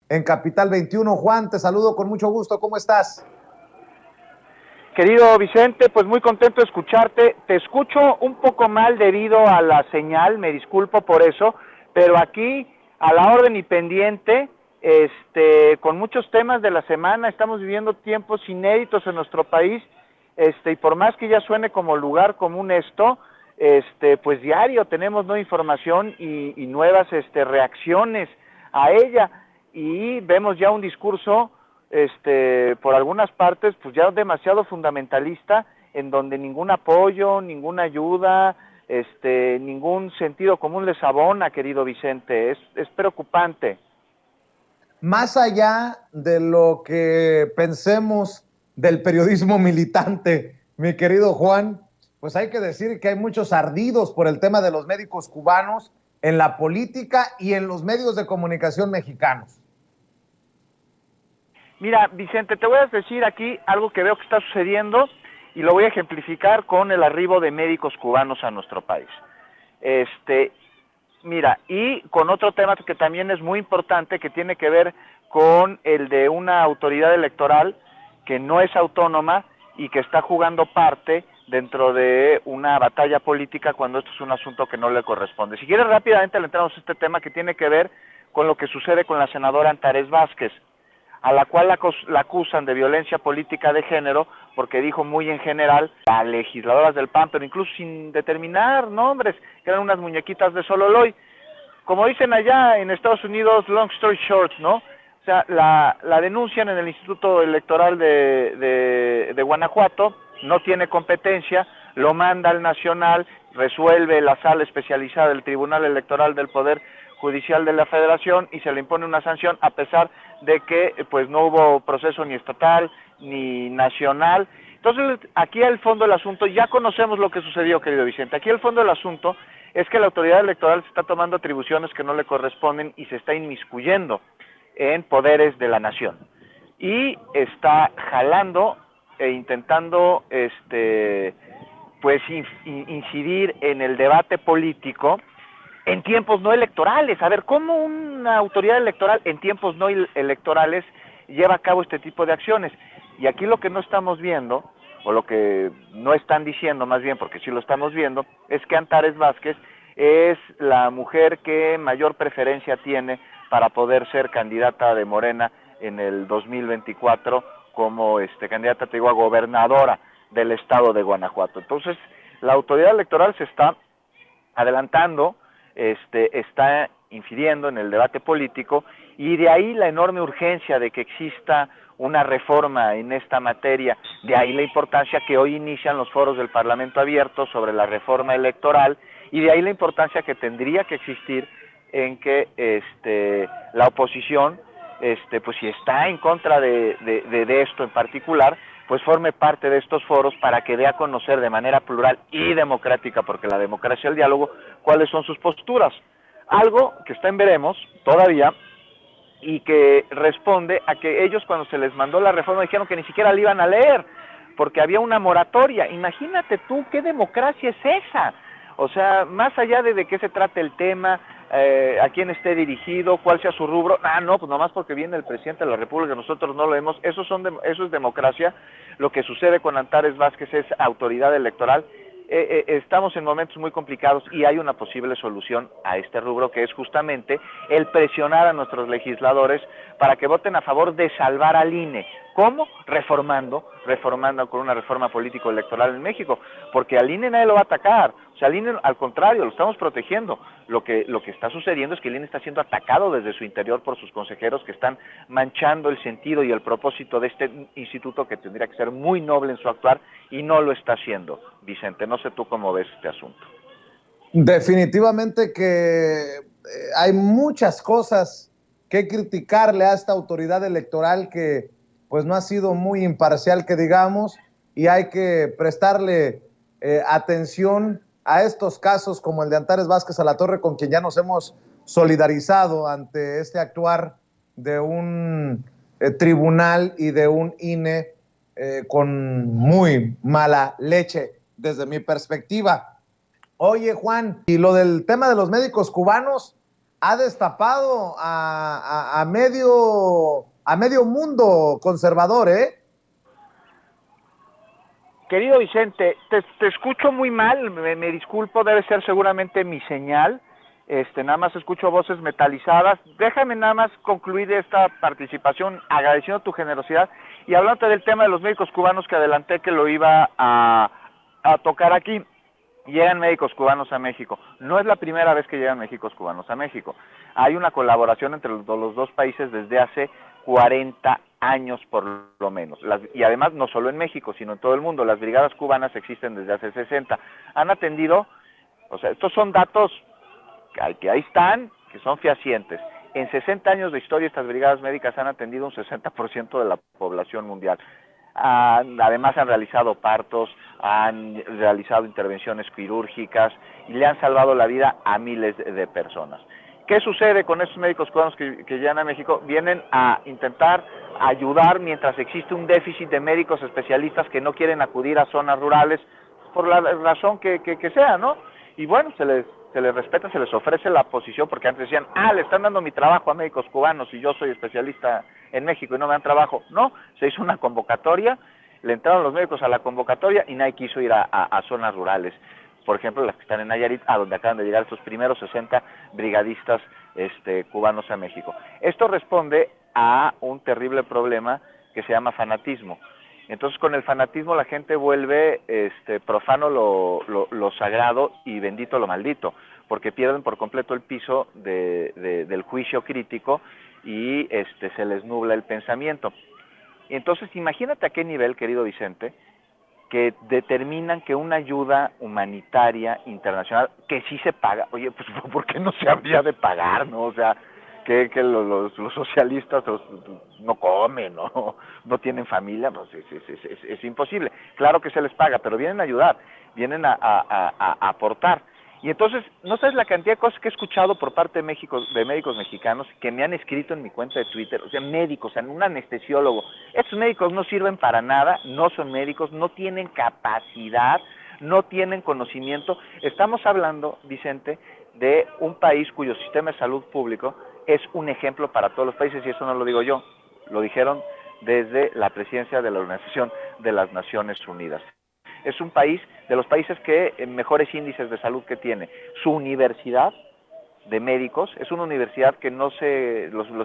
en Capital 21. Juan, te saludo con mucho gusto. ¿Cómo estás? Querido Vicente, pues muy contento de escucharte. Te escucho un poco mal debido a la señal, me disculpo por eso, pero aquí a la orden y pendiente, con muchos temas de la semana, estamos viviendo tiempos inéditos en nuestro país, y por más que ya suene como lugar común esto, pues diario tenemos nueva información y nuevas reacciones a ella, y vemos ya un discurso por algunas partes, pues ya demasiado fundamentalista, en donde ningún apoyo, ninguna ayuda, ningún sentido común les abona, querido Vicente. Es preocupante. Más allá de lo que pensemos del periodismo militante, mi querido Juan, pues hay que decir que hay muchos ardidos por el tema de los médicos cubanos en la política y en los medios de comunicación mexicanos. Mira, Vicente, te voy a decir aquí algo que veo que está sucediendo y lo voy a ejemplificar con el arribo de médicos cubanos a nuestro país. Mira, y con otro tema que también es muy importante, que tiene que ver con el de una autoridad electoral que no es autónoma y que está jugando parte dentro de una batalla política cuando esto es un asunto que no le corresponde. Si quieres, rápidamente le entramos a este tema que tiene que ver con lo que sucede con la senadora Antares Vázquez, a la cual la acusan de violencia política de género, porque dijo muy en general a legisladoras del PAN, pero incluso sin determinar nombres, que eran unas muñequitas de Sololoy. Como dicen allá en Estados Unidos, long story short, ¿no? O sea, la denuncian en el Instituto Electoral de Guanajuato, no tiene competencia, lo manda al Nacional, resuelve la sala especializada del Tribunal Electoral del Poder Judicial de la Federación y se le impone una sanción a pesar de que pues no hubo proceso ni estatal ni nacional. Entonces, aquí el fondo del asunto, ya conocemos lo que sucedió, querido Vicente. Aquí el fondo del asunto es que la autoridad electoral se está tomando atribuciones que no le corresponden y se está inmiscuyendo en poderes de la nación. Y está jalando e intentando pues incidir en el debate político en tiempos no electorales. A ver, ¿cómo una autoridad electoral en tiempos no electorales lleva a cabo este tipo de acciones? Y aquí lo que no estamos viendo, o lo que no están diciendo más bien, porque sí lo estamos viendo, es que Antares Vázquez es la mujer que mayor preferencia tiene para poder ser candidata de Morena en el 2024 como candidata, te digo, a gobernadora del estado de Guanajuato. Entonces, la autoridad electoral se está adelantando, está incidiendo en el debate político, y de ahí la enorme urgencia de que exista una reforma en esta materia, de ahí la importancia que hoy inician los foros del Parlamento abierto sobre la reforma electoral, y de ahí la importancia que tendría que existir en que la oposición, pues si está en contra de esto en particular, pues forme parte de estos foros para que dé a conocer de manera plural y democrática, porque la democracia es el diálogo, cuáles son sus posturas. Algo que está en veremos todavía y que responde a que ellos, cuando se les mandó la reforma, dijeron que ni siquiera la iban a leer porque había una moratoria. Imagínate tú, ¿qué democracia es esa? O sea, más allá de qué se trate el tema, a quién esté dirigido, cuál sea su rubro, no, pues nomás porque viene el presidente de la República, nosotros no lo vemos, eso es democracia. Lo que sucede con Antares Vázquez es autoridad electoral. Estamos en momentos muy complicados y hay una posible solución a este rubro, que es justamente el presionar a nuestros legisladores para que voten a favor de salvar al INE. ¿Cómo? Reformando con una reforma político-electoral en México, porque al INE nadie lo va a atacar. O sea, al INE, al contrario, lo estamos protegiendo. Lo que está sucediendo es que el INE está siendo atacado desde su interior por sus consejeros, que están manchando el sentido y el propósito de este instituto, que tendría que ser muy noble en su actuar, y no lo está haciendo. Vicente, no sé tú cómo ves este asunto. Definitivamente que hay muchas cosas que criticarle a esta autoridad electoral que pues no ha sido muy imparcial, que digamos, y hay que prestarle atención a estos casos como el de Antares Vázquez Alatorre, con quien ya nos hemos solidarizado ante este actuar de un tribunal y de un INE con muy mala leche desde mi perspectiva. Oye, Juan, y lo del tema de los médicos cubanos, ha destapado a medio mundo conservador, ¿eh? Querido Vicente, te escucho muy mal, me disculpo, debe ser seguramente mi señal. Nada más escucho voces metalizadas. Déjame nada más concluir esta participación agradeciendo tu generosidad y hablándote del tema de los médicos cubanos que adelanté que lo iba a tocar aquí. Llegan médicos cubanos a México. No es la primera vez que llegan médicos cubanos a México. Hay una colaboración entre los dos países desde hace 40 años por lo menos. Y además no solo en México, sino en todo el mundo. Las brigadas cubanas existen desde hace 60. Han atendido, o sea, estos son datos que ahí están, que son fehacientes. En 60 años de historia estas brigadas médicas han atendido un 60% de la población mundial. Además han realizado partos, han realizado intervenciones quirúrgicas y le han salvado la vida a miles de personas. ¿Qué sucede con estos médicos cubanos que llegan a México? Vienen a intentar ayudar mientras existe un déficit de médicos especialistas que no quieren acudir a zonas rurales por la razón que sea, ¿no? Y bueno, se les respeta, se les ofrece la posición, porque antes decían, le están dando mi trabajo a médicos cubanos y yo soy especialista en México y no me dan trabajo. No, se hizo una convocatoria, le entraron los médicos a la convocatoria y nadie quiso ir a zonas rurales. Por ejemplo, las que están en Nayarit, a donde acaban de llegar estos primeros 60 brigadistas cubanos a México. Esto responde a un terrible problema que se llama fanatismo. Entonces, con el fanatismo la gente vuelve profano lo sagrado y bendito lo maldito, porque pierden por completo el piso del juicio crítico y se les nubla el pensamiento. Entonces, imagínate a qué nivel, querido Vicente, que determinan que una ayuda humanitaria internacional, que sí se paga, oye, pues ¿por qué no se habría de pagar, no? O sea, que los socialistas no comen, no tienen familia, pues es imposible. Claro que se les paga, pero vienen a ayudar, vienen a aportar. Y entonces, no sabes la cantidad de cosas que he escuchado por parte de médicos mexicanos que me han escrito en mi cuenta de Twitter, o sea, médicos, un anestesiólogo. Estos médicos no sirven para nada, no son médicos, no tienen capacidad, no tienen conocimiento. Estamos hablando, Vicente, de un país cuyo sistema de salud público es un ejemplo para todos los países, y eso no lo digo yo, lo dijeron desde la presidencia de la Organización de las Naciones Unidas. Es un país de los países que mejores índices de salud que tiene. Su universidad de médicos es una universidad que los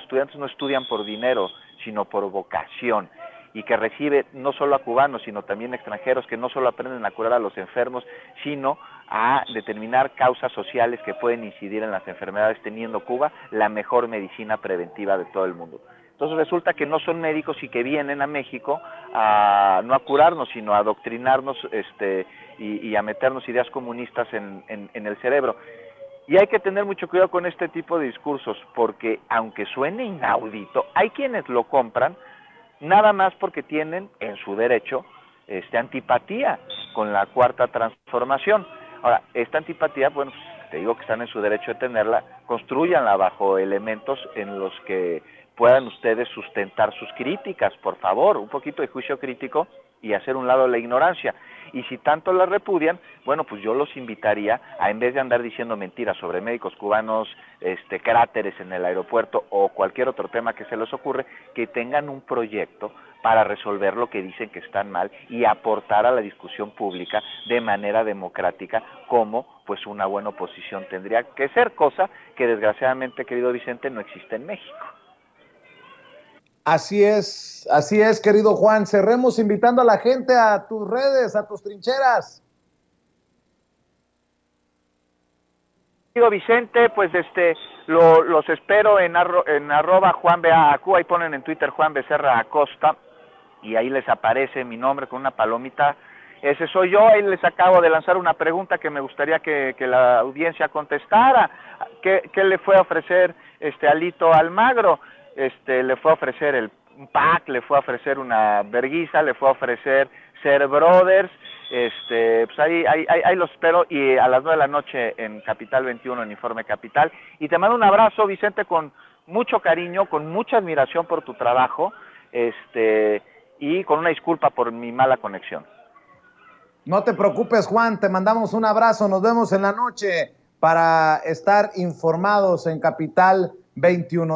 estudiantes no estudian por dinero, sino por vocación, y que recibe no solo a cubanos, sino también extranjeros que no solo aprenden a curar a los enfermos, sino a determinar causas sociales que pueden incidir en las enfermedades, teniendo Cuba la mejor medicina preventiva de todo el mundo. Entonces resulta que no son médicos y que vienen a México no a curarnos, sino a adoctrinarnos y a meternos ideas comunistas en el cerebro. Y hay que tener mucho cuidado con este tipo de discursos, porque aunque suene inaudito, hay quienes lo compran nada más porque tienen en su derecho antipatía con la Cuarta Transformación. Ahora, esta antipatía, bueno, pues, te digo que están en su derecho de tenerla, construyanla bajo elementos en los que puedan ustedes sustentar sus críticas, por favor, un poquito de juicio crítico y hacer un lado la ignorancia. Y si tanto la repudian, bueno, pues yo los invitaría a, en vez de andar diciendo mentiras sobre médicos cubanos, cráteres en el aeropuerto o cualquier otro tema que se les ocurre, que tengan un proyecto para resolver lo que dicen que están mal y aportar a la discusión pública de manera democrática, como pues una buena oposición tendría que ser, cosa que desgraciadamente, querido Vicente, no existe en México. Así es, querido Juan. Cerremos invitando a la gente a tus redes, a tus trincheras. Querido Vicente, pues los espero en @JuanBeacu, ahí ponen en Twitter Juan Becerra Acosta, y ahí les aparece mi nombre con una palomita. Ese soy yo. Ahí les acabo de lanzar una pregunta que me gustaría que la audiencia contestara. ¿Qué le fue a ofrecer Alito Almagro? Le fue a ofrecer un pack, le fue a ofrecer una verguiza, le fue a ofrecer ser brothers. Pues ahí los espero, y a las 9 de la noche en Capital 21, en Informe Capital. Y te mando un abrazo, Vicente, con mucho cariño, con mucha admiración por tu trabajo, y con una disculpa por mi mala conexión. No te preocupes, Juan, te mandamos un abrazo, nos vemos en la noche para estar informados en Capital 21.